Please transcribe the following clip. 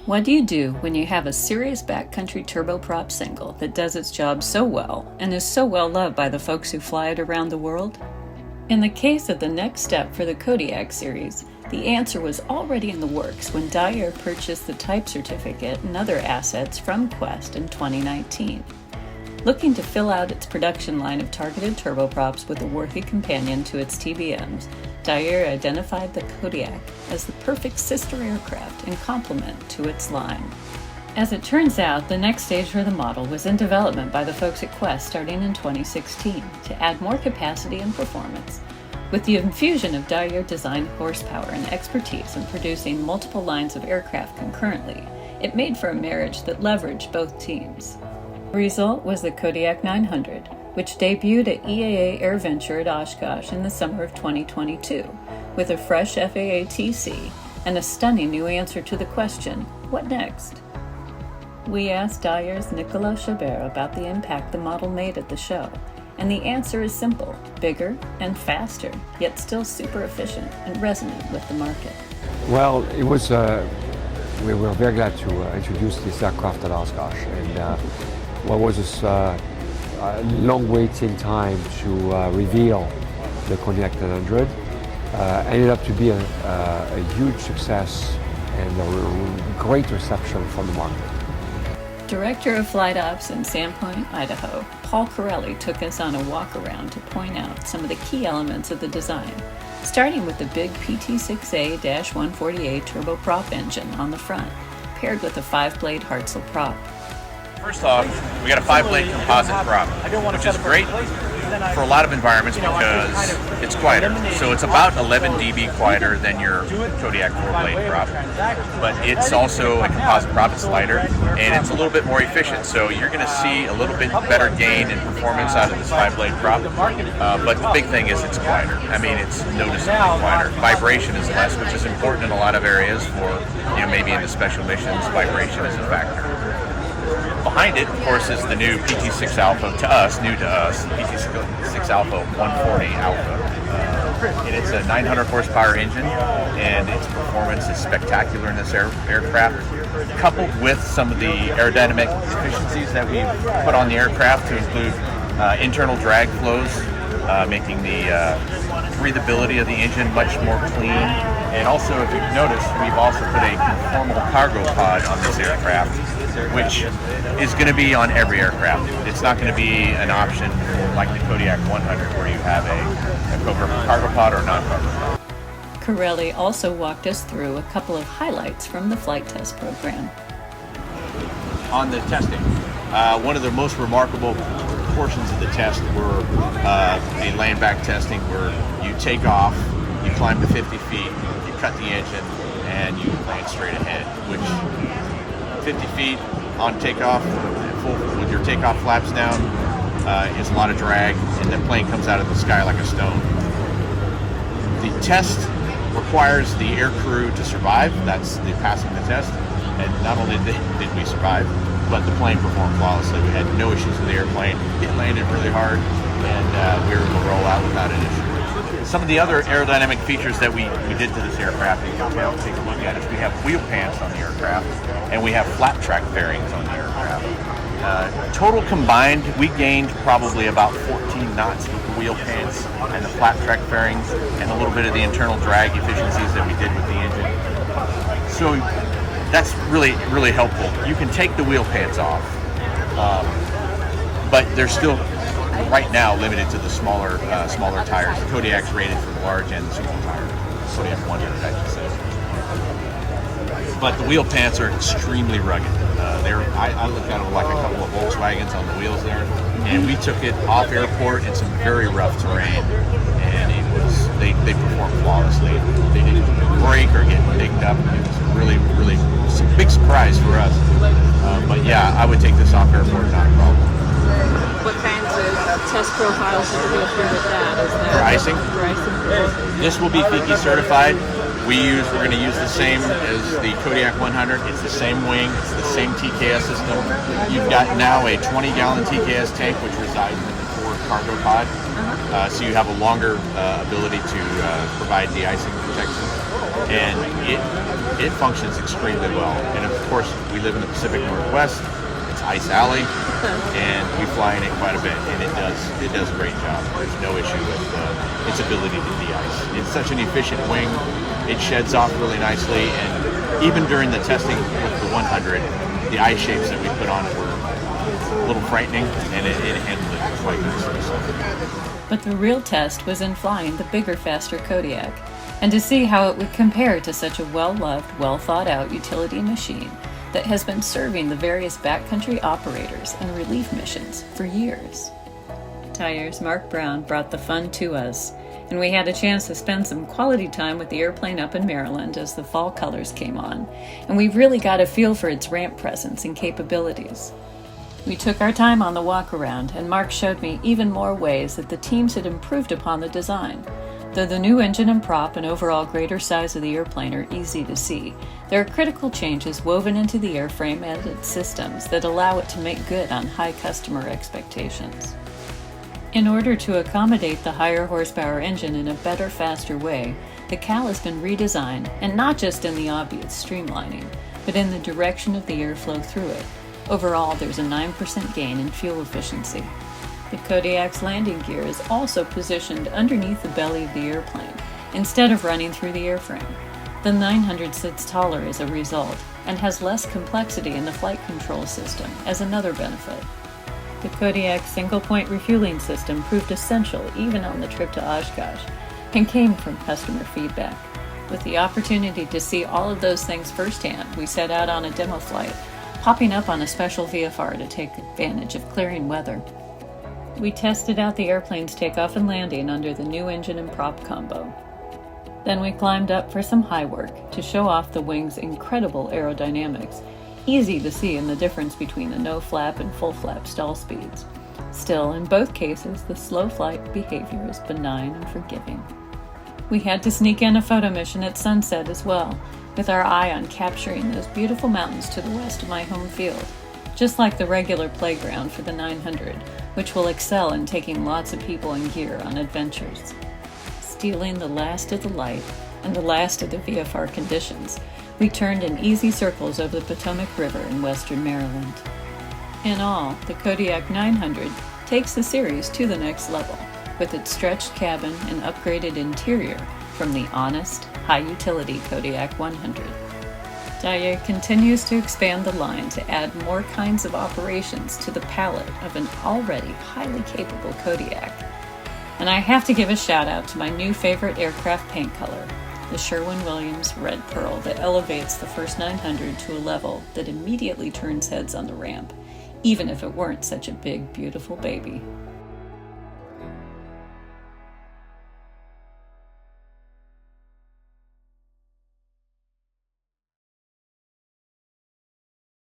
What do you do when you have a serious backcountry turboprop single that does its job so well and is so well loved by the folks who fly it around the world? In the case of the next step for the Kodiak series, the answer was already in the works when Daher purchased the type certificate and other assets from Quest in 2019. Looking to fill out its production line of targeted turboprops with a worthy companion to its TBMs, Daher identified the Kodiak as the perfect sister aircraft and complement to its line. As it turns out, the next stage for the model was in development by the folks at Quest starting in 2016 to add more capacity and performance. With the infusion of Daher design horsepower and expertise in producing multiple lines of aircraft concurrently, it made for a marriage that leveraged both teams. The result was the Kodiak 900, which debuted at EAA AirVenture at Oshkosh in the summer of 2022, with a fresh FAA TC and a stunning new answer to the question, what next? We asked Daher's Nicolas Chabert about the impact the model made at the show, and the answer is simple, bigger and faster, yet still super efficient and resonant with the market. Well, it was, we were very glad to introduce this aircraft at Oshkosh, and what was this long waiting time to reveal the Kodiak 900 ended up to be a huge success and a great reception from the market. Director of Flight Ops in Sandpoint, Idaho, Paul Corelli took us on a walk around to point out some of the key elements of the design, starting with the big PT6A-148 turboprop engine on the front, paired with a 5-blade Hartzell prop. First off, we got a 5-blade composite prop, which is great for a lot of environments because it's quieter. So it's about 11 dB quieter than your Kodiak 4-blade prop, but it's also a composite prop. It's lighter and it's a little bit more efficient. So you're going to see a little bit better gain in performance out of this 5-blade prop. But the big thing is it's quieter. I mean, it's noticeably quieter. Vibration is less, which is important in a lot of areas for, maybe into special missions, vibration is a factor. Behind it, of course, is the new PT6 Alpha, new to us, PT6 Alpha 140 Alpha. And it's a 900 horsepower engine, and its performance is spectacular in this aircraft, coupled with some of the aerodynamic efficiencies that we've put on the aircraft to include internal drag flows, making the breathability of the engine much more clean. And also, if you've noticed, we've also put a conformal cargo pod on this aircraft, which is going to be on every aircraft. It's not going to be an option like the Kodiak 100 where you have a cargo pod or non-cargo pod. Corelli also walked us through a couple of highlights from the flight test program. On the testing, one of the most remarkable portions of the test were a land-back testing where you take off, you climb to 50 feet, you cut the engine, and you land straight ahead, which 50 feet on takeoff, with your takeoff flaps down, is a lot of drag, and the plane comes out of the sky like a stone. The test requires the air crew to survive. That's the passing the test, and not only did we survive, but the plane performed flawlessly. We had no issues with the airplane. It landed really hard, and we were able to roll out without an issue. Some of the other aerodynamic features that we did to this aircraft, you can take a look at, is we have wheel pants on the aircraft, and we have flat track fairings on the aircraft. Total combined, we gained probably about 14 knots with the wheel pants and the flat track fairings, and a little bit of the internal drag efficiencies that we did with the engine. So that's really, really helpful. You can take the wheel pants off, but they're still right now limited to the smaller tires. The Kodiak's rated for the large and the small tire. Kodiak 100, I should say. But the wheel pants are extremely rugged. I looked at them like a couple of Volkswagens on the wheels there, and we took it off airport in some very rough terrain, and they performed flawlessly. They didn't break or get picked up. It was really, really a big surprise for us. But yeah, I would take this off airport, not a problem. What kinds of test profiles did you go through with that? For icing? This will be FIKI certified. We're going to use the same as the Kodiak 100. It's the same wing. It's the same TKS system. You've got now a 20-gallon TKS tank, which resides in the 4 cargo pod, so you have a longer ability to provide de-icing protection, and it functions extremely well. And of course, we live in the Pacific Northwest. It's Ice Alley, and we fly in it quite a bit, and it does a great job. There's no issue with its ability to de-ice. It's such an efficient wing. It sheds off really nicely, and even during the testing with the 100, the ice shapes that we put on it were a little frightening, and it handled it quite nicely. But the real test was in flying the bigger, faster Kodiak, and to see how it would compare to such a well-loved, well-thought-out utility machine that has been serving the various backcountry operators and relief missions for years. Daher's Mark Brown brought the fun to us, and we had a chance to spend some quality time with the airplane up in Maryland as the fall colors came on, and we really got a feel for its ramp presence and capabilities. We took our time on the walk around, and Mark showed me even more ways that the teams had improved upon the design. Though the new engine and prop and overall greater size of the airplane are easy to see, there are critical changes woven into the airframe and its systems that allow it to make good on high customer expectations. In order to accommodate the higher horsepower engine in a better, faster way, the CAL has been redesigned, and not just in the obvious streamlining, but in the direction of the airflow through it. Overall, there's a 9% gain in fuel efficiency. The Kodiak's landing gear is also positioned underneath the belly of the airplane, instead of running through the airframe. The 900 sits taller as a result, and has less complexity in the flight control system as another benefit. The Kodiak single-point refueling system proved essential even on the trip to Oshkosh, and came from customer feedback. With the opportunity to see all of those things firsthand, we set out on a demo flight, popping up on a special VFR to take advantage of clearing weather. We tested out the airplane's takeoff and landing under the new engine and prop combo. Then we climbed up for some high work to show off the wing's incredible aerodynamics, easy to see in the difference between the no-flap and full-flap stall speeds. Still, in both cases, the slow flight behavior is benign and forgiving. We had to sneak in a photo mission at sunset as well, with our eye on capturing those beautiful mountains to the west of my home field, just like the regular playground for the 900, which will excel in taking lots of people and gear on adventures. Stealing the last of the light and the last of the VFR conditions, we turned in easy circles over the Potomac River in western Maryland. In all, the Kodiak 900 takes the series to the next level, with its stretched cabin and upgraded interior from the honest, high-utility Kodiak 100. Daher continues to expand the line to add more kinds of operations to the palette of an already highly capable Kodiak. And I have to give a shout out to my new favorite aircraft paint color, the Sherwin-Williams Red Pearl, that elevates the first 900 to a level that immediately turns heads on the ramp, even if it weren't such a big, beautiful baby.